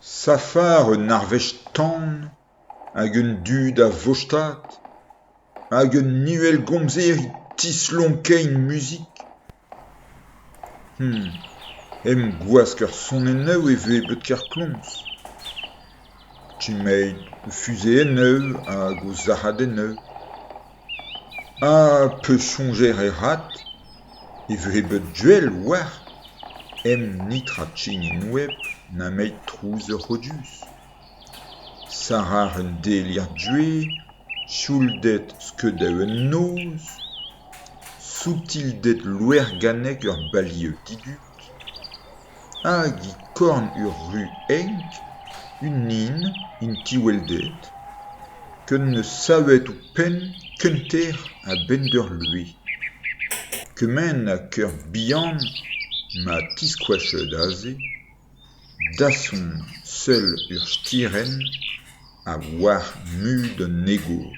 Safar narvech tan hag un dud a vostad, hag un nuel gomzeri tislonkein musik. Em gwask ur sonennoù e veu ebet kar klomz. Timeid fuzeenneu hag o zahadennoù. Ha peus soñjer e rat, e veu ebet duel war. Em nitra tchinin web nameid trouz ur rodus. Sarar un delier dwe, chouldet skeudeù un noz, subtildet louergannek ur balieu digut, hag I korn ur ru enk, un nin, in tiweldet, ken neus savet ou pen kenter a bend ur lue. Kement ha keur bihan ma tiskouachet aze, dason seul ur stirenn a war mud un egor.